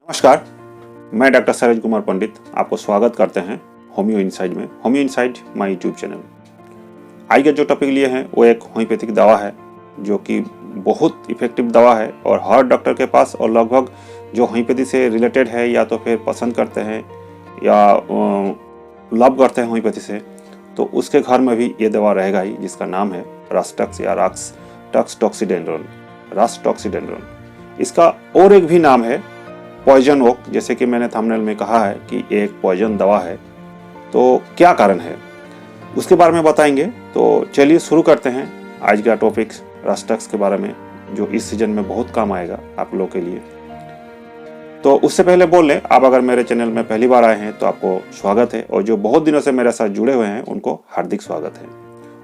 नमस्कार, मैं डॉक्टर सरोज कुमार पंडित आपको स्वागत करते हैं होम्यो इनसाइड में। Homeo inside my YouTube channel. आज का जो टॉपिक लिए हैं वो एक होम्योपैथिक दवा है जो कि बहुत इफेक्टिव दवा है और हर डॉक्टर के पास और लगभग जो होम्योपैथी से रिलेटेड है या तो फिर पसंद करते हैं या लव करते हैं होम्योपैथी से, तो उसके घर में भी ये दवा रहेगा ही, जिसका नाम है रॉसटक्स या रॉसटॉक्सिडेंड्रोन। इसका और एक भी नाम है पॉइजन ओक, जैसे कि मैंने थंबनेल में कहा है कि एक पॉइजन दवा है। तो क्या कारण है उसके बारे में बताएंगे। तो चलिए शुरू करते हैं आज का टॉपिक रॉसटक्स के बारे में, जो इस सीजन में बहुत काम आएगा आप लोगों के लिए। तो उससे पहले बोल लें, आप अगर मेरे चैनल में पहली बार आए हैं तो आपको स्वागत है, और जो बहुत दिनों से मेरे साथ जुड़े हुए हैं उनको हार्दिक स्वागत है।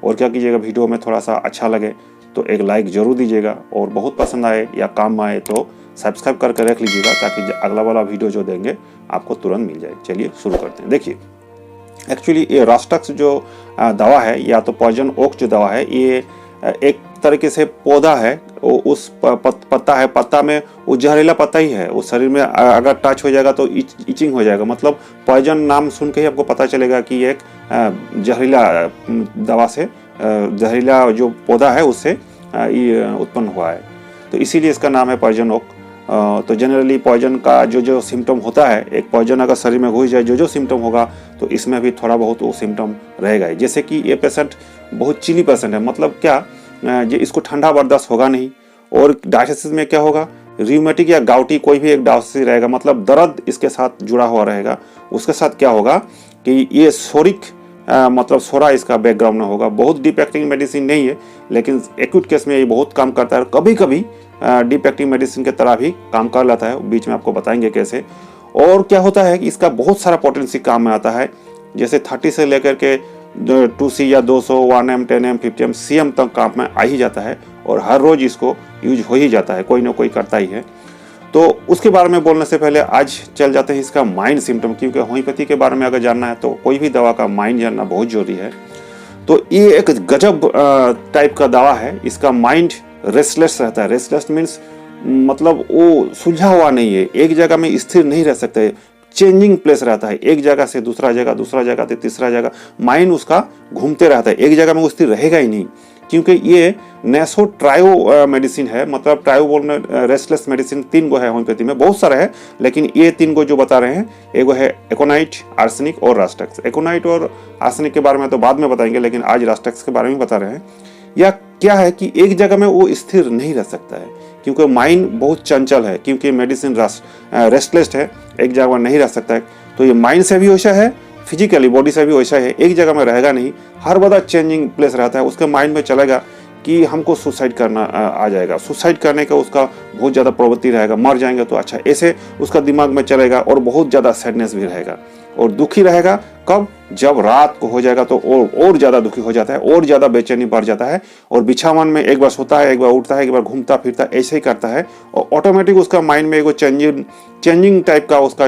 और क्या कीजिएगा, वीडियो में थोड़ा सा अच्छा लगे तो एक लाइक जरूर दीजिएगा, और बहुत पसंद आए या काम आए तो सब्सक्राइब करके रख लीजिएगा, ताकि अगला वाला वीडियो जो देंगे आपको तुरंत मिल जाए। चलिए शुरू करते हैं। देखिए, एक्चुअली ये रॉसटक्स जो दवा है या तो पॉइजन ओक जो दवा है, ये एक तरीके से पौधा है। वो उस पत्ता है, पत्ता में वो जहरीला पत्ता ही है। वो शरीर में अगर टच हो जाएगा तो इचिंग हो जाएगा। मतलब पॉइजन नाम सुन के ही आपको पता चलेगा कि ये एक जहरीला दवा से, जहरीला जो पौधा है उससे ये उत्पन्न हुआ है, तो इसीलिए इसका नाम है पॉइजन ओक। तो जनरली पॉइजन का जो सिम्टम होता है, एक पॉइजन अगर शरीर में घुस जाए जो सिम्टम होगा, तो इसमें भी थोड़ा बहुत वो सिम्टम रहेगा ही। जैसे कि ये पेशेंट बहुत चिली पेशेंट है, मतलब क्या, ये इसको ठंडा बर्दाश्त होगा नहीं। और डायलिसिस में क्या होगा, रियूमेटिक या गाउटी कोई भी एक डायलिसिस रहेगा, मतलब दर्द इसके साथ जुड़ा हुआ रहेगा। उसके साथ क्या होगा कि ये सोरिक मतलब सोरा इसका बैकग्राउंड में होगा। बहुत डीप एक्टिंग मेडिसिन नहीं है, लेकिन एक्यूट केस में ये बहुत काम करता है। कभी कभी डीप एक्टिंग मेडिसिन की तरह भी काम कर लेता है, बीच में आपको बताएंगे कैसे। और क्या होता है कि इसका बहुत सारा पोटेंसी काम में आता है, जैसे 30 से लेकर के 2C या 200, 1M, 10M, 50M, CM तक काम में आ ही जाता है, और हर रोज इसको यूज हो ही जाता है, कोई ना कोई करता ही है। तो उसके बारे में बोलने से पहले आज चल जाते हैं इसका माइंड सिम्टम, क्योंकि होम्योपैथी के बारे में अगर जानना है तो कोई भी दवा का माइंड जानना बहुत जरूरी है। तो ये एक गजब टाइप का दवा है। इसका माइंड रेस्टलेस रहता है। रेस्टलेस मीन्स मतलब वो सुलझा हुआ नहीं है, एक जगह में स्थिर नहीं रह सकता है, चेंजिंग प्लेस रहता है। एक जगह से दूसरा जगह से तीसरा जगह माइंड उसका घूमते रहता है, एक जगह में वो स्थिर रहेगा ही नहीं। क्योंकि ये नेसो ट्रायो मेडिसिन है, मतलब ट्रायो बोलने रेस्टलेस मेडिसिन 3 गो है होम्योपैथी में, बहुत सारे हैं, लेकिन ये 3 गो जो बता रहे हैं, एक है एकोनाइट, आर्सेनिक और रॉसटक्स। एकोनाइट और आर्सेनिक के बारे में तो बाद में बताएंगे, लेकिन आज रॉसटक्स के बारे में बता रहे हैं। या क्या है कि एक जगह में वो स्थिर नहीं रह सकता है, क्योंकि माइंड बहुत चंचल है, क्योंकि मेडिसिन रेस्टलेस है, एक जगह में नहीं रह सकता है। तो ये माइंड से भी वैसा है, फिजिकली बॉडी से भी वैसा है, एक जगह में रहेगा नहीं, हर बड़ा चेंजिंग प्लेस रहता है। उसके माइंड में चलेगा कि हमको सुसाइड करना आ जाएगा, सुसाइड करने का उसका बहुत ज़्यादा प्रवृत्ति रहेगा, मर जाएंगे तो अच्छा, ऐसे उसका दिमाग में चलेगा। और बहुत ज़्यादा सैडनेस भी रहेगा, और दुखी रहेगा। कब, जब रात को हो जाएगा तो और ज़्यादा दुखी हो जाता है, और ज़्यादा बेचैनी बढ़ जाता है, और बिछावन में एक बार सोता है, एक बार उठता है, एक बार घूमता फिरता, ऐसे ही करता है। और ऑटोमेटिक उसका माइंड में एक चेंजिंग टाइप का उसका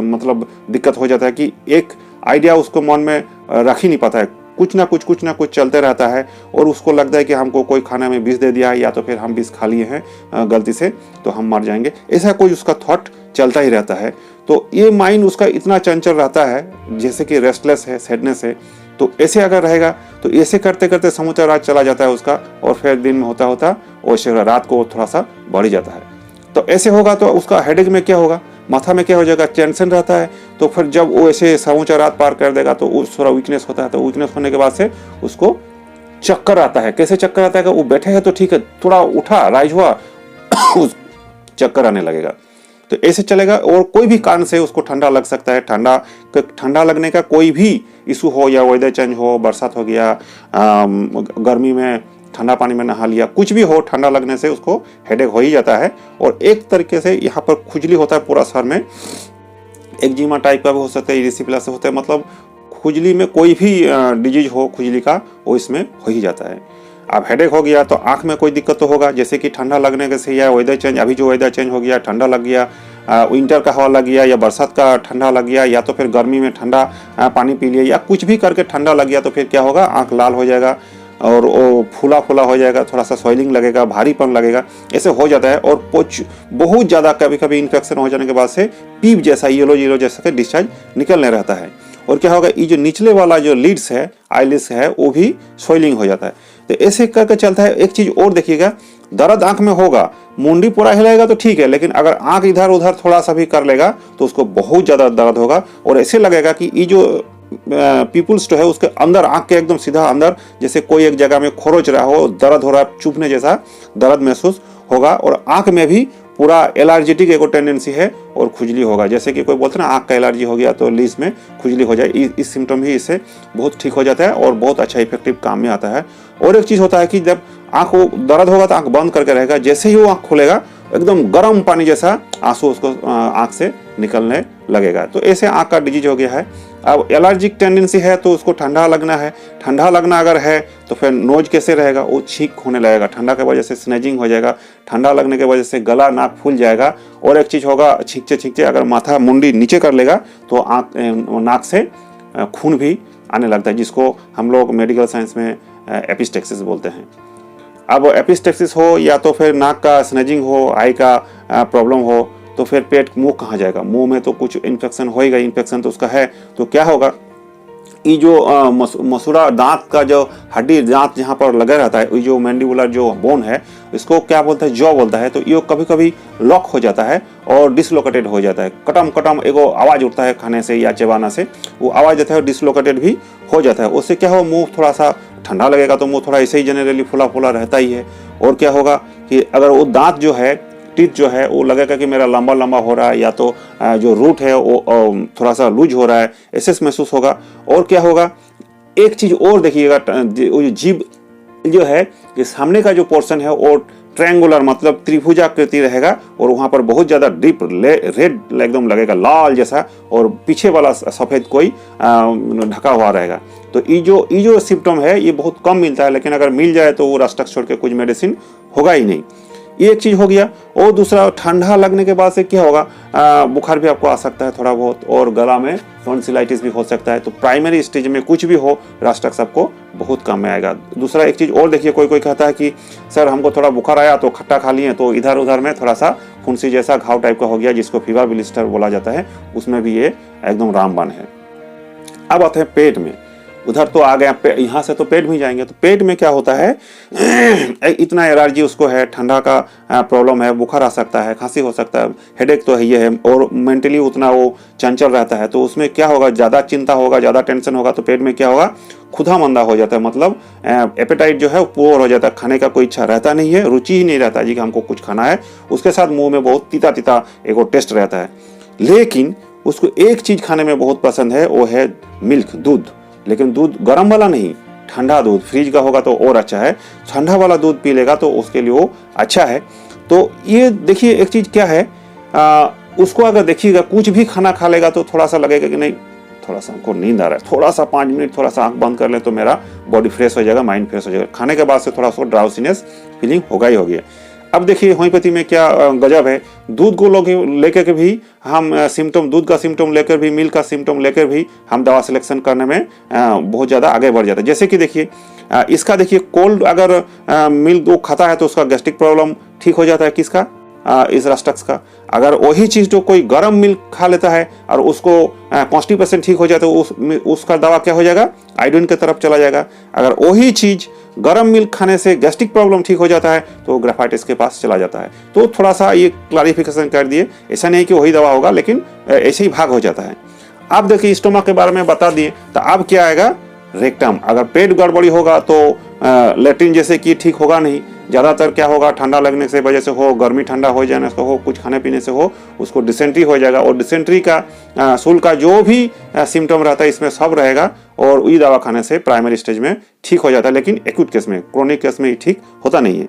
मतलब दिक्कत हो जाता है कि एक आइडिया उसको मन में रख ही नहीं पाता है, कुछ ना कुछ चलते रहता है। और उसको लगता है कि हमको कोई खाने में विष दे दिया है, या तो फिर हम विष खा लिए हैं गलती से, तो हम मर जाएंगे, ऐसा कोई उसका थॉट चलता ही रहता है। तो ये माइंड उसका इतना चंचल रहता है, जैसे कि रेस्टलेस है, सैडनेस है। तो ऐसे अगर रहेगा तो ऐसे करते करते समूचा रात चला जाता है उसका, और फिर दिन में होता होता और रात को थोड़ा सा बढ़ जाता है। तो ऐसे होगा तो उसका हेडेक में क्या होगा, माथा में क्या हो जाएगा, टेंशन रहता है। तो फिर जब वो ऐसे समूचा रात पार कर देगा तो उस थोड़ा वीकनेस होता है। तो वीकनेस होने के बाद से उसको चक्कर आता है। कैसे चक्कर आता है कि वो बैठे हैं तो ठीक है, थोड़ा उठा, राइज हुआ, चक्कर आने लगेगा। तो ऐसे चलेगा। और कोई भी कारण से उसको ठंडा लग सकता है। ठंडा लगने का कोई भी इशू हो, या वेदर चेंज हो, बरसात हो गया, गर्मी में ठंडा पानी में नहा लिया, कुछ भी हो, ठंडा लगने से उसको हेडेक हो ही जाता है। और एक तरीके से यहाँ पर खुजली होता है पूरा सर में, एक्जिमा टाइप का भी हो सकता है, इरिसिपिलास होता है, मतलब खुजली में कोई भी डिजीज हो खुजली का, वो इसमें हो ही जाता है। अब हेडेक हो गया तो आंख में कोई दिक्कत तो होगा, जैसे कि ठंडा लगने के से, या वेदर चेंज, अभी जो वेदर चेंज हो गया, ठंडा लग गया, विंटर का हवा लग गया, या बरसात का ठंडा लग गया, या तो फिर गर्मी में ठंडा पानी पी लिया, या कुछ भी करके ठंडा लग गया, तो फिर क्या होगा, आंख लाल हो जाएगा, और वो फूला फूला हो जाएगा, थोड़ा सा स्वेलिंग लगेगा, भारीपन लगेगा, ऐसे हो जाता है। और बहुत ज़्यादा कभी कभी इन्फेक्शन हो जाने के बाद से पीप जैसा येलो येलो जैसा डिस्चार्ज निकलने रहता है। और क्या होगा, ये जो निचले वाला जो लीड्स है, आईलिड्स है, वो भी स्वेलिंग हो जाता है। तो ऐसे करके चलता है। एक चीज़ और देखिएगा, दर्द आंख में होगा, मुंडी पूरा हिलाएगा तो ठीक है, लेकिन अगर आंख इधर उधर थोड़ा सा भी कर लेगा तो उसको बहुत ज़्यादा दर्द होगा। और ऐसे लगेगा कि ये जो पीपुल्स जो है उसके अंदर, आंख के एकदम सीधा अंदर, जैसे कोई एक जगह में खरोच रहा हो, दर्द हो रहा है, चुभने जैसा दर्द महसूस होगा। और आंख में भी पूरा एलर्जेटिक एक टेंडेंसी है और खुजली होगा। जैसे कि कोई बोलते हैं ना, आंख का एलर्जी हो गया तो लीस में खुजली हो जाए, इस सिम्टम भी इससे बहुत ठीक हो जाता है और बहुत अच्छा इफेक्टिव काम में आता है। और एक चीज़ होता है कि जब आंख दर्द होगा तो आंख बंद करके रहेगा, जैसे ही वो आंख खुलेगा एकदम गर्म पानी जैसा आंसू उसको आंख से निकलने लगेगा। तो ऐसे आंख का डिजीज हो गया है। अब एलर्जिक टेंडेंसी है तो उसको ठंडा लगना है। ठंडा लगना अगर है तो फिर नोज कैसे रहेगा, वो छींक होने लगेगा, ठंडा की वजह से स्नेजिंग हो जाएगा, ठंडा लगने की वजह से गला नाक फूल जाएगा। और एक चीज़ होगा, छींकते छींकते अगर माथा मुंडी नीचे कर लेगा तो आँख नाक से खून भी आने लगता है, जिसको हम लोग मेडिकल साइंस में एपिस्टेक्सिस बोलते हैं। अब एपिस्टेक्सिस हो या तो फिर नाक का स्नेजिंग हो, आई का प्रॉब्लम हो, तो फिर पेट मुंह कहाँ जाएगा, मुंह में तो कुछ इन्फेक्शन होएगा, इन्फेक्शन तो उसका है। तो क्या होगा, ये जो मसूड़ा दांत का जो हड्डी, दांत जहाँ पर लगा रहता है, ये जो मैंडिबुलर जो बोन है, इसको क्या बोलता है, जॉ बोलता है। तो ये कभी कभी लॉक हो जाता है और डिसलोकेटेड हो जाता है, कटम कटम एगो आवाज़ उठता है खाने से या चबाना से, वो आवाज़ देता है, डिसलोकेटेड भी हो जाता है। उससे क्या हो, मुंह थोड़ा सा ठंडा लगेगा तो मुंह थोड़ा ऐसे ही जनरली फुला फुला रहता ही है। और क्या होगा कि अगर वो दांत जो है, टीथ जो है, वो लगेगा कि मेरा लंबा लंबा हो रहा है, या तो जो रूट है वो थोड़ा सा लूज हो रहा है, ऐसे महसूस होगा। और क्या होगा, एक चीज और देखिएगा, जीभ जो है, ये सामने का जो पोर्शन है वो ट्रायंगुलर मतलब त्रिभुजाकृति रहेगा और वहां पर बहुत ज्यादा डीप रेड एकदम लगेगा, लाल जैसा, और पीछे वाला सफेद कोई ढका हुआ रहेगा। तो ये जो सिम्टम है ये बहुत कम मिलता है, लेकिन अगर मिल जाए तो वो रास्टक छोड़ के कुछ मेडिसिन होगा ही नहीं। ये एक चीज हो गया। और दूसरा, ठंडा लगने के बाद से क्या होगा, बुखार भी आपको आ सकता है थोड़ा बहुत, और गला में टॉन्सिलाइटिस भी हो सकता है। तो प्राइमरी स्टेज में कुछ भी हो, रास्टक सबको बहुत काम में आएगा। दूसरा एक चीज और देखिए, कोई कहता है कि सर हमको थोड़ा बुखार आया तो खट्टा खा लिए, तो इधर उधर में थोड़ा सा फुंसी जैसा घाव टाइप का हो गया, जिसको फीवर ब्लिस्टर बोला जाता है, उसमें भी ये एकदम रामबाण है। अब आते हैं पेट में। उधर तो आ गया, यहाँ से तो पेट में जाएंगे। तो पेट में क्या होता है, इतना एलर्जी उसको है, ठंडा का प्रॉब्लम है, बुखार आ सकता है, खांसी हो सकता है, हेडेक तो है ही है, और मेंटली उतना वो चंचल रहता है। तो उसमें क्या होगा, ज़्यादा चिंता होगा, ज़्यादा टेंशन होगा, तो पेट में क्या होगा, खुदा मंदा हो जाता है, मतलब एपेटाइट जो है वो पुअर हो जाता है, खाने का कोई इच्छा रहता नहीं है, रुचि ही नहीं रहता जी कि हमको कुछ खाना है। उसके साथ मुँह में बहुत तीता तीता एक टेस्ट रहता है। लेकिन उसको एक चीज़ खाने में बहुत पसंद है, वो है मिल्क, दूध। लेकिन दूध गर्म वाला नहीं, ठंडा दूध, फ्रिज का होगा तो और अच्छा है। ठंडा वाला दूध पी लेगा तो उसके लिए वो अच्छा है। तो ये देखिए, एक चीज क्या है, उसको अगर देखिएगा, कुछ भी खाना खा लेगा तो थोड़ा सा लगेगा कि नहीं, थोड़ा सा हमको नींद आ रहा है, थोड़ा सा 5 मिनट थोड़ा सा आंख बंद कर ले तो मेरा बॉडी फ्रेश हो जाएगा, माइंड फ्रेश हो जाएगा। खाने के बाद से थोड़ा सा ड्राउसीनेस फीलिंग होगा ही होगी। अब देखिए होम्योपैथी में क्या गजब है, दूध को लेकर के भी हम सिम्टम, दूध का सिम्टम लेकर भी, मिल्क का सिम्टम लेकर भी हम दवा सिलेक्शन करने में बहुत ज़्यादा आगे बढ़ जाता है। जैसे कि देखिए, इसका देखिए, कोल्ड अगर मिल्क वो खाता है तो उसका गैस्ट्रिक प्रॉब्लम ठीक हो जाता है। किसका, इस रास्टक्स का। अगर वही चीज़ जो कोई गर्म मिल्क खा लेता है और उसको कॉन्स्टिपेशन ठीक हो जाए तो उसका दवा क्या हो जाएगा, आयोडीन की तरफ चला जाएगा। अगर वही चीज़ गर्म मिल्क खाने से गैस्ट्रिक प्रॉब्लम ठीक हो जाता है तो ग्रेफाइटिस के पास चला जाता है। तो थोड़ा सा ये क्लैरिफिकेशन कर दिए, ऐसा नहीं कि वही दवा होगा, लेकिन ऐसे ही भाग हो जाता है। आप देखिए, स्टोमक के बारे में बता दिए, तो अब क्या आएगा, रेक्टम। अगर पेट गड़बड़ी होगा तो लेट्रिन जैसे कि ठीक होगा नहीं। ज़्यादातर क्या होगा, ठंडा लगने से वजह से हो, गर्मी ठंडा हो जाने से हो, कुछ खाने पीने से हो, उसको डिसेंट्री हो जाएगा। और डिसेंट्री का सूल का जो भी सिम्टम रहता है इसमें सब रहेगा, और ये दवा खाने से प्राइमरी स्टेज में ठीक हो जाता है। लेकिन एक्यूट केस में, क्रोनिक केस में ठीक होता नहीं है।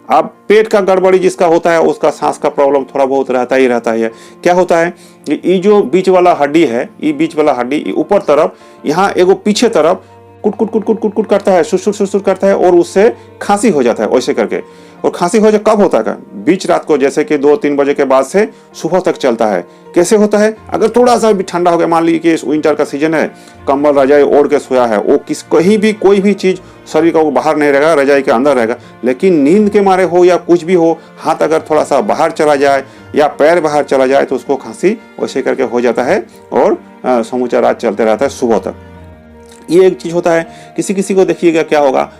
अब पेट का गड़बड़ी जिसका होता है उसका सांस का प्रॉब्लम थोड़ा बहुत रहता ही रहता है। क्या होता है, ये जो बीच वाला हड्डी है, ये बीच वाला हड्डी ऊपर तरफ, यहाँ एगो पीछे तरफ कुट कुट कुट कुट कुट कुट करता है, सुसुर सुसुर करता है, और उससे खांसी हो जाता है वैसे करके। और खांसी हो जाए कब होता है, बीच रात को, जैसे कि 2-3 बजे के बाद से सुबह तक चलता है। कैसे होता है, अगर थोड़ा सा भी ठंडा हो गया, मान लीजिए कि विंटर का सीजन है, कंबल रजाई ओढ़ के सोया है, वो कहीं भी कोई भी चीज शरीर का वो बाहर नहीं रहेगा, रजाई के अंदर रहेगा। लेकिन नींद के मारे हो या कुछ भी हो, हाथ अगर थोड़ा सा बाहर चला जाए या पैर बाहर चला जाए तो उसको खांसी वैसे करके हो जाता है और समूचा रात चलते रहता है सुबह तक। ये एक चीज होता है। किसी किसी को देखिएगा क्या होगा,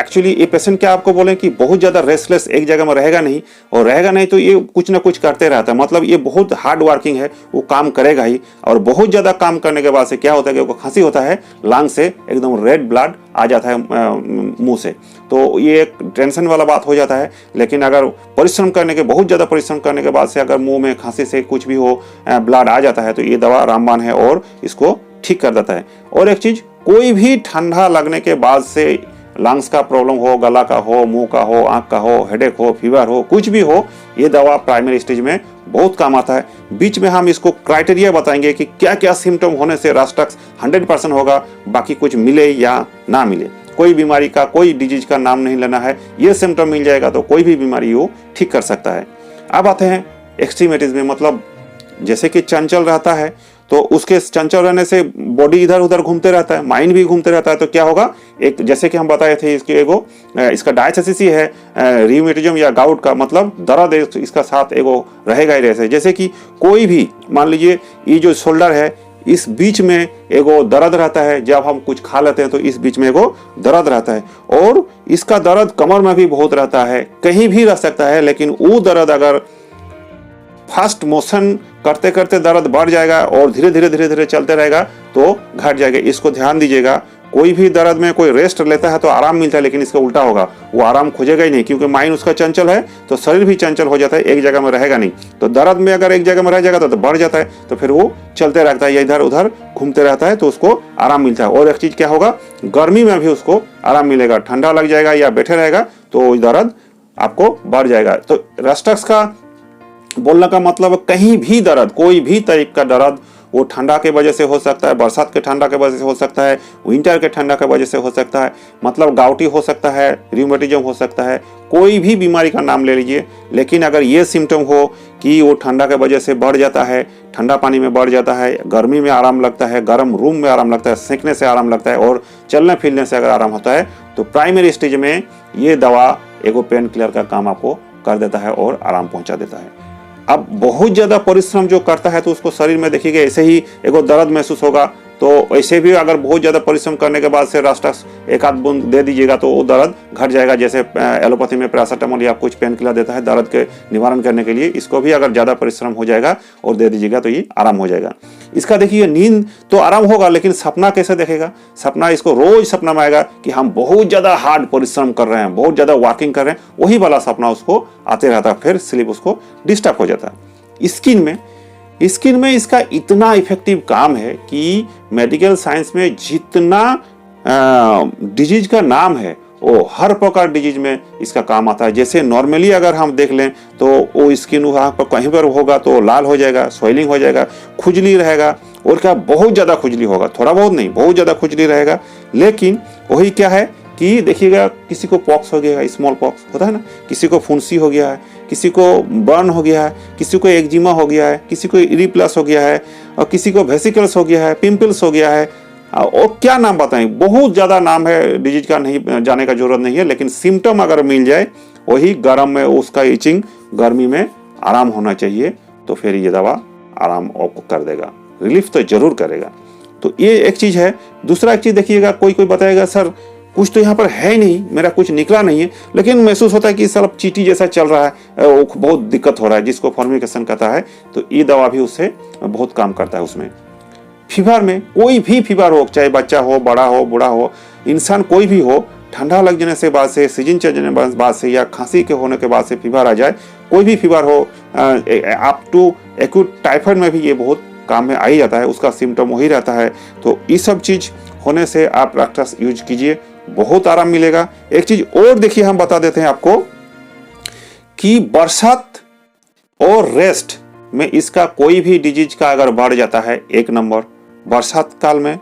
एक्चुअली ये पेशेंट क्या आपको बोले कि बहुत ज्यादा रेस्टलेस, एक जगह में रहेगा नहीं, और रहेगा नहीं तो ये कुछ ना कुछ करते रहता है। मतलब ये बहुत हार्ड वर्किंग है, वो काम करेगा ही, और बहुत ज्यादा काम करने के बाद से क्या होता है कि वो खांसी होता है, लांग से एकदम रेड ब्लड आ जाता है मुंह से, तो ये एक टेंशन वाला बात हो जाता है। लेकिन अगर परिश्रम करने के, बहुत ज्यादा परिश्रम करने के बाद से अगर मुंह में खांसी से कुछ भी हो, ब्लड आ जाता है, तो ये दवा रामबाण है और इसको ठीक कर देता है। और एक चीज, कोई भी ठंडा लगने के बाद से लंग्स का प्रॉब्लम हो, गला का हो, मुंह का हो, आंख का हो, हेडेक हो, फीवर हो, कुछ भी हो, ये दवा प्राइमरी स्टेज में बहुत काम आता है। बीच में हम इसको क्राइटेरिया बताएंगे कि क्या क्या सिम्टम होने से रास्टक्स 100% होगा, बाकी कुछ मिले या ना मिले। कोई बीमारी का, कोई डिजीज का नाम नहीं लेना है, ये सिम्टम मिल जाएगा तो कोई भी बीमारी वो ठीक कर सकता है। अब आते हैं एक्सट्रीमिटीज में, मतलब जैसे कि चंचल रहता है तो उसके चंचल रहने से बॉडी इधर उधर घूमते रहता है, माइंड भी घूमते रहता है, तो क्या होगा, एक जैसे कि हम बताए थे इसका डायथेसिस है, रियूमेटिज्म या गाउट का मतलब दर्द इसका साथ एगो रहेगा ही रहता है। जैसे कि कोई भी मान लीजिए ये जो शोल्डर है, इस बीच में एगो दर्द रहता है, जब हम कुछ खा लेते हैं तो इस बीच में एगो दर्द रहता है, और इसका दर्द कमर में भी बहुत रहता है, कहीं भी रह सकता है। लेकिन वो दर्द अगर फास्ट मोशन करते करते दर्द बढ़ जाएगा और धीरे धीरे धीरे धीरे चलते रहेगा तो घट जाएगा। इसको ध्यान दीजिएगा। कोई भी दर्द में कोई रेस्ट लेता है तो आराम मिलता है, लेकिन इसका उल्टा होगा, वो आराम खोजेगा ही नहीं, क्योंकि माइंड उसका चंचल है तो शरीर भी चंचल हो जाता है, एक जगह में रहेगा नहीं। तो दर्द में अगर एक जगह में रह जाएगा तो बढ़ जाता है, तो फिर वो चलते रहता है या इधर उधर घूमते रहता है, तो उसको आराम मिलता है। और एक चीज क्या होगा, गर्मी में भी उसको आराम मिलेगा, ठंडा लग जाएगा या बैठे रहेगा तो दर्द आपको बढ़ जाएगा। तो रेस्टक्स का बोलने का मतलब कहीं भी दर्द, कोई भी टाइप का दर्द, वो ठंडा के वजह से हो सकता है, बरसात के ठंडा के वजह से हो सकता है, विंटर के ठंडा के वजह से हो सकता है, मतलब गाउटी हो सकता है, रियूमेटिज्म हो सकता है, कोई भी बीमारी का नाम ले लीजिए। लेकिन अगर ये सिम्टम हो कि वो ठंडा के वजह से बढ़ जाता है, ठंडा पानी में बढ़ जाता है, गर्मी में आराम लगता है, गर्म रूम में आराम लगता है, सेंकने से आराम लगता है और चलने फिरने से अगर आराम होता है, तो प्राइमरी स्टेज में ये दवा एगो पेन किलर का काम आपको कर देता है और आराम पहुंचा देता है। अब बहुत ज्यादा परिश्रम जो करता है तो उसको शरीर में देखिएगा ऐसे ही एगो दर्द महसूस होगा, तो ऐसे भी अगर बहुत ज्यादा परिश्रम करने के बाद से रास्टक्स एक आध बूंद दे दीजिएगा तो वो दर्द घट जाएगा। जैसे एलोपैथी में पैरासिटामोल या कुछ पेन किलर देता है दर्द के निवारण करने के लिए, इसको भी अगर ज्यादा परिश्रम हो जाएगा और दे दीजिएगा तो ये आराम हो जाएगा। इसका देखिए नींद तो आराम होगा, लेकिन सपना कैसे देखेगा, सपना इसको रोज सपना में आएगा कि हम बहुत ज्यादा हार्ड परिश्रम कर रहे हैं, बहुत ज्यादा वॉकिंग कर रहे हैं, वही वाला सपना उसको आते रहता है, फिर स्लीप उसको डिस्टर्ब हो जाता है। स्किन में इसका इतना इफेक्टिव काम है कि मेडिकल साइंस में जितना डिजीज का नाम है वो हर प्रकार डिजीज में इसका काम आता है। जैसे नॉर्मली अगर हम देख लें तो वो स्किन वहाँ पर कहीं पर होगा तो लाल हो जाएगा, स्वेलिंग हो जाएगा, खुजली रहेगा, और क्या बहुत ज़्यादा खुजली होगा, थोड़ा बहुत नहीं, बहुत ज़्यादा खुजली रहेगा। लेकिन वही क्या है कि देखिएगा, किसी को पॉक्स हो गया है, स्मॉल पॉक्स होता है ना, किसी को फुंसी हो गया है, किसी को बर्न हो गया है, किसी को एक्जिमा हो गया है, किसी को इरिप्लस हो गया है, और किसी को वेसिकल्स हो गया है, पिंपल्स हो गया है, और क्या नाम बताएं, बहुत ज़्यादा नाम है, डिजीज का नहीं जाने का जरूरत नहीं है। लेकिन सिम्टम अगर मिल जाए, वही गर्म में उसका इचिंग, गर्मी में आराम होना चाहिए, तो फिर ये दवा आराम आपको कर देगा, रिलीफ तो जरूर करेगा। तो ये एक चीज़ है। दूसरा एक चीज़ देखिएगा, कोई बताएगा सर कुछ तो यहाँ पर है नहीं, मेरा कुछ निकला नहीं है, लेकिन महसूस होता है कि सब चीटी जैसा चल रहा है, वो बहुत दिक्कत हो रहा है, जिसको फॉर्मिकेशन कहता है, तो ये दवा भी उससे बहुत काम करता है। उसमें फीवर में, कोई भी फीवर हो, चाहे बच्चा हो, बड़ा हो, बूढ़ा हो, इंसान कोई भी हो, ठंडा लग जाने से बाद से, सीजन चेंजने के बाद से, या खांसी के होने के बाद से फीवर आ जाए, कोई भी फीवर हो, अप टू एक्यूट टाइफाइड में भी ये बहुत काम में आ ही जाता है, उसका सिम्टम वही रहता है। तो ये सब चीज होने से आप रैक्टस यूज कीजिए, बहुत आराम मिलेगा। एक चीज और देखिए, हम बता देते हैं आपको कि बरसात और रेस्ट में इसका कोई भी डिजीज का अगर बढ़ जाता है, 1 नंबर बरसात काल में,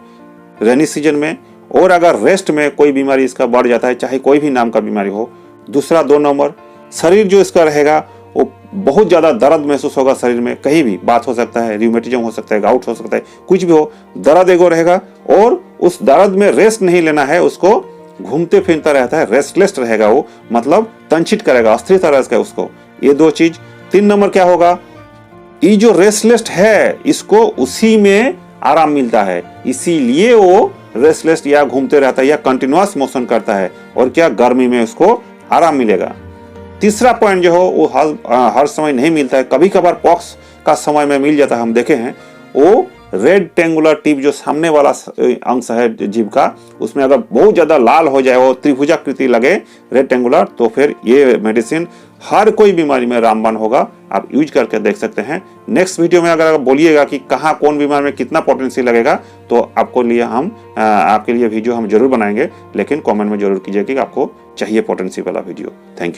रेनी सीजन में, और अगर रेस्ट में कोई बीमारी इसका बढ़ जाता है, चाहे कोई भी नाम का बीमारी हो। दूसरा 2 नंबर, शरीर जो इसका रहेगा वो बहुत ज्यादा दर्द महसूस होगा शरीर में, कहीं भी बात हो सकता है, रियूमेटिज्म हो सकता है, गाउट हो सकता है, कुछ भी हो, दर्द एगो रहेगा, और उस दर्द में रेस्ट नहीं लेना है, उसको घूमते फिरता रहता है, रेस्टलेस रहेगा वो, मतलब तनछिट करेगा, अस्थिरता रहेगा उसको। ये दो चीज। 3 नंबर क्या होगा, ये जो रेस्टलेस है इसको उसी में आराम मिलता है, इसीलिए वो रेस्टलेस या घूमते रहता है या कंटिन्यूअस मोशन करता है, और क्या गर्मी में उसको आराम मिलेगा। तीसरा पॉइंट जो हो वो हर समय नहीं मिलता है, कभी कभार पॉक्स का समय में मिल जाता है। हम देखे हैं वो रेक्टेंगुलर टिप जो सामने वाला अंश है जीभ का, उसमें अगर बहुत ज्यादा लाल हो जाए, वो त्रिभुजाकृति लगे रेक्टेंगुलर, तो फिर ये मेडिसिन हर कोई बीमारी में रामबाण होगा। आप यूज करके देख सकते हैं। नेक्स्ट वीडियो में अगर बोलिएगा कि कहाँ कौन बीमारी में कितना पोटेंशियल लगेगा, तो आपके लिए वीडियो हम जरूर बनाएंगे, लेकिन कमेंट में जरूर कीजिए कि आपको चाहिए पोटेंशियल वाला वीडियो। Thank you.